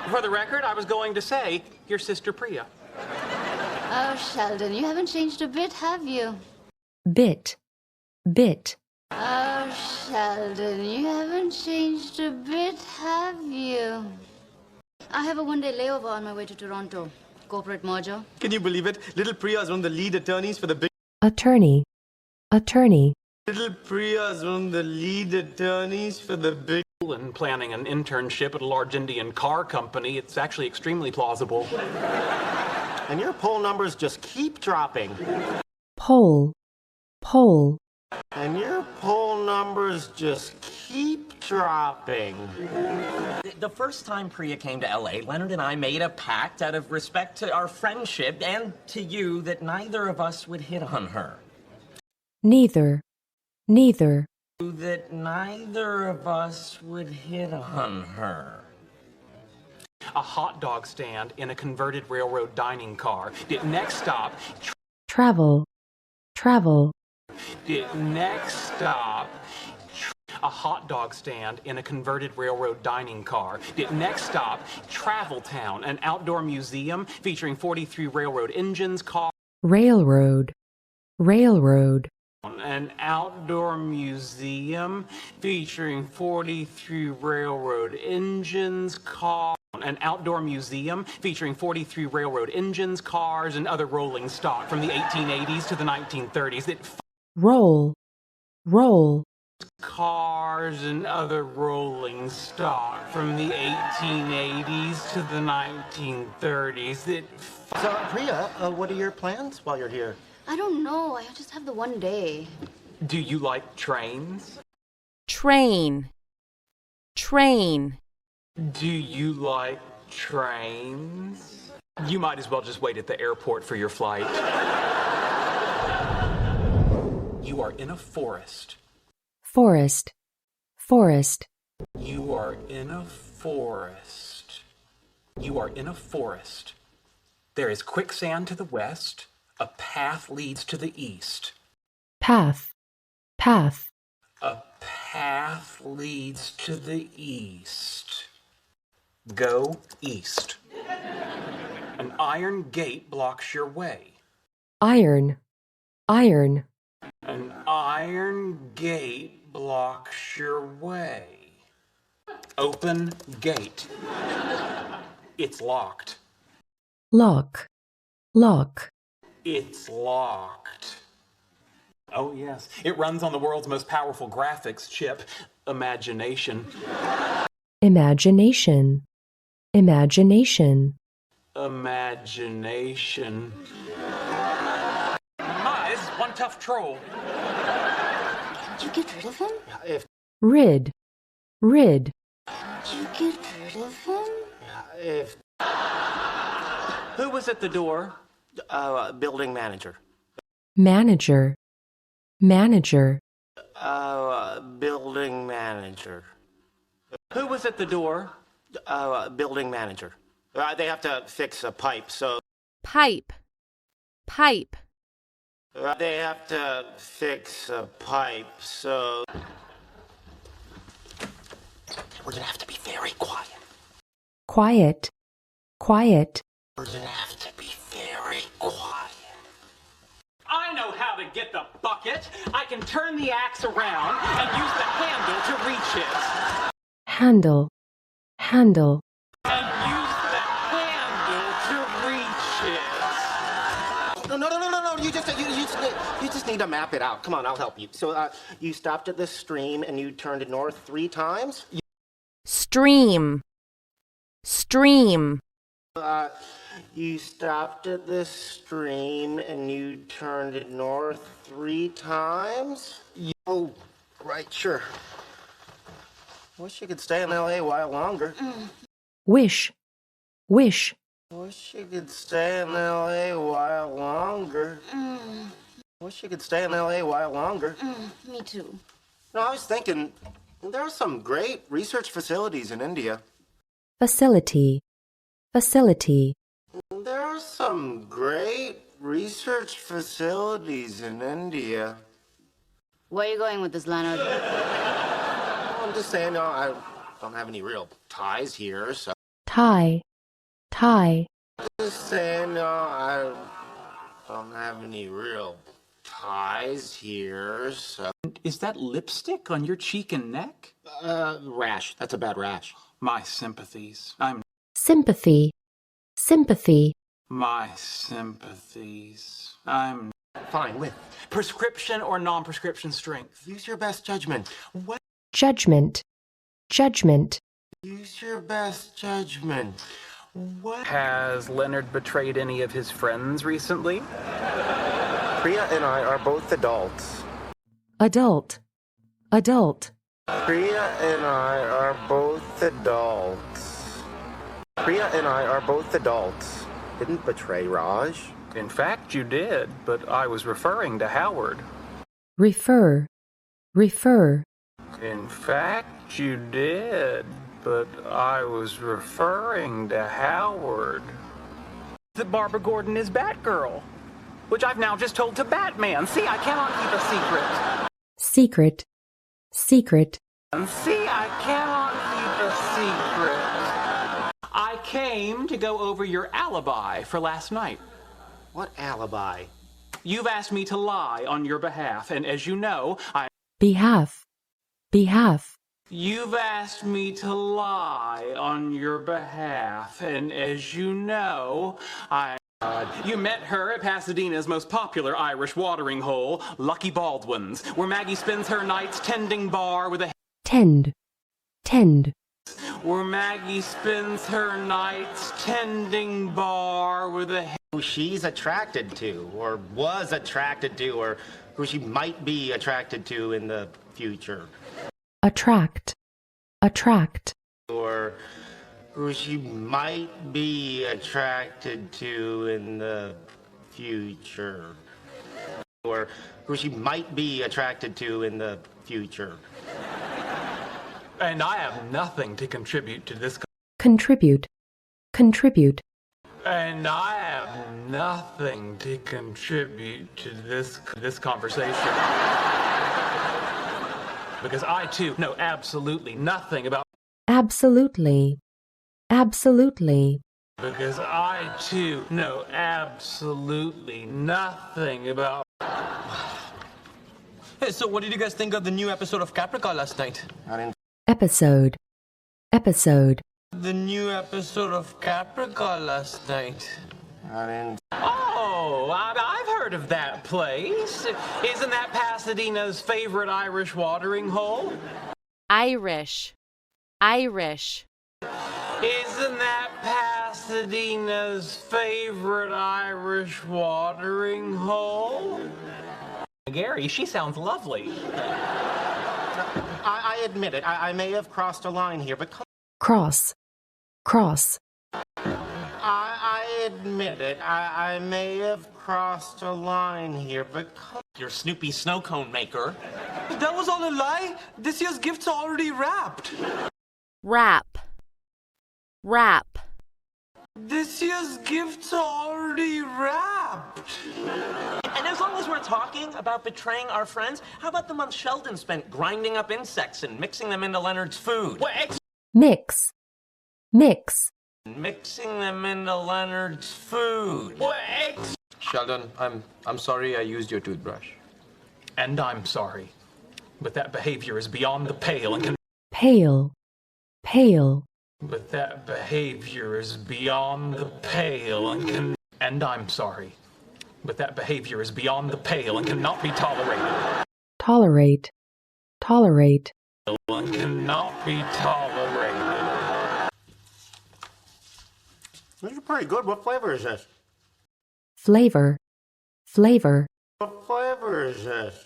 For the record, I was going to say, your sister Priya. Oh, Sheldon, you haven't changed a bit, have you? Bit, bit. Oh, Sheldon, you haven't changed a bit, have you? I have a one-day layover on my way to Toronto. Corporate merger. Can you believe it? Little Priya is one of the lead attorneys for the big... Attorney, attorney. Little Priya is one of the lead attorneys for the big... And planning an internship at a large Indian car company, it's actually extremely plausible. And your poll numbers just keep dropping. Pole, pole. And your poll numbers just keep dropping. The first time Priya came to LA, Leonard and I made a pact out of respect to our friendship and to you that neither of us would hit on her. Neither, neither. That neither of us would hit on her. A hot dog stand in a converted railroad dining car. Next stop. Travel, travel. Next stop. A hot dog stand in a converted railroad dining car. Next stop, Travel Town, an outdoor museum featuring 43 railroad engines, cars. Railroad, railroad. An outdoor museum featuring 43 railroad engines, cars. An outdoor museum featuring 43 railroad engines, cars, and other rolling stock from the 1880s to the 1930s. Roll, roll. Cars and other rolling stock from the 1880s to the 1930s. So, Priya, what are your plans while you're here? I don't know. I just have the one day. Do you like trains? Train, train. Do you like trains? You might as well just wait at the airport for your flight. You are in a forest. Forest, forest. You are in a forest. You are in a forest. There is quicksand to the west. A path leads to the east. Path, path. A path leads to the east. Go east. An iron gate blocks your way. Iron, iron. An iron gate blocks your way. Open gate. It's locked. Lock, lock. It's locked. Oh, yes. It runs on the world's most powerful graphics chip, imagination. Imagination, imagination. Imagination. My, this is one tough troll. Did you get rid of him? If Rid, rid. Did you get rid of him? if Who was at the door? building manager. Manager, manager. Building manager. Who was at the door? Building manager. They have to fix a pipe, so Pipe, pipe. they have to fix a pipe, so we're gonna have to be very quiet. Quiet, quiet. We're gonna have to be very quiet. I know how to get the bucket. I can turn the axe around and use the handle to reach it. Handle, handle. And use the handle to reach it. No. You just need to map it out. Come on, I'll help you. So, you stopped at this stream and you turned it north 3 times. Stream, stream. You stopped at this stream and you turned it north 3 times? Oh, right, sure. Wish you could stay in LA a while longer. Wish, wish. Wish you could stay in LA a while longer. Wish you could stay in LA a while longer. Me too. No, I was thinking, there are some great research facilities in India. Facility, facility. There are some great research facilities in India. Where are you going with this, Leonard? I'm just saying, I don't have any real ties here, so... tie, tie, Just saying, no, I don't have any real ties here, so. Is that lipstick on your cheek and neck? Rash. That's a bad rash. My sympathies. I'm sympathy, sympathy, my sympathies. I'm Fine, with. prescription or non-prescription strength. Use your best judgment. What? judgment, judgment, Use your best judgment. What? Has Leonard betrayed any of his friends recently? Priya and I are both adults. adult, adult, Priya and I are both adults. Priya and I are both adults. Didn't betray Raj. In fact, you did, but I was referring to Howard. refer, refer, In fact, you did, but I was referring to Howard. That Barbara Gordon is Batgirl, which I've now just told to Batman. See, I cannot keep a secret. secret, secret, And see, I cannot keep a secret. I came to go over your alibi for last night. What alibi? You've asked me to lie on your behalf, and as you know, behalf, behalf, You've asked me to lie on your behalf, and as you know, You met her at Pasadena's most popular Irish watering hole, Lucky Baldwin's, where Maggie spends her nights tending bar with a... tend, tend, Where Maggie spends her nights tending bar with a... Who she's attracted to, or was attracted to, or who she might be attracted to in the future. attract, attract, Or who she might be attracted to in the future. Or who she might be attracted to in the future. And I have nothing to contribute to this... contribute, contribute, And I have nothing to contribute to this conversation. Because I, too, know absolutely nothing about... absolutely, absolutely, Because I, too, know absolutely nothing about... Hey, so what did you guys think of the new episode of Caprica last night? I didn't episode, episode, The new episode of Caprica last night. Oh, I've heard of that place. Isn't that Pasadena's favorite Irish watering hole? Irish, Irish, Isn't that Pasadena's favorite Irish watering hole? Gary, she sounds lovely. I admit it. I may have crossed a line here, but come cross, cross, I admit it. I may have crossed a line here, but come Your Snoopy snow cone maker. That was all a lie. This year's gifts are already wrapped. wrap, wrap, This year's gifts are already wrapped. And as long as we're talking about betraying our friends, how about the month Sheldon spent grinding up insects and mixing them into Leonard's food? mix, mix, Mixing them into Leonard's food. Sheldon, I'm sorry I used your toothbrush. And I'm sorry, but that behavior is beyond the pale and can... pale, pale, But that behavior is beyond the pale and can... And I'm sorry, but that behavior is beyond the pale and cannot be tolerated. tolerate, tolerate, And cannot be tolerated. These are pretty good. What flavor is this? flavor, flavor, What flavor is this?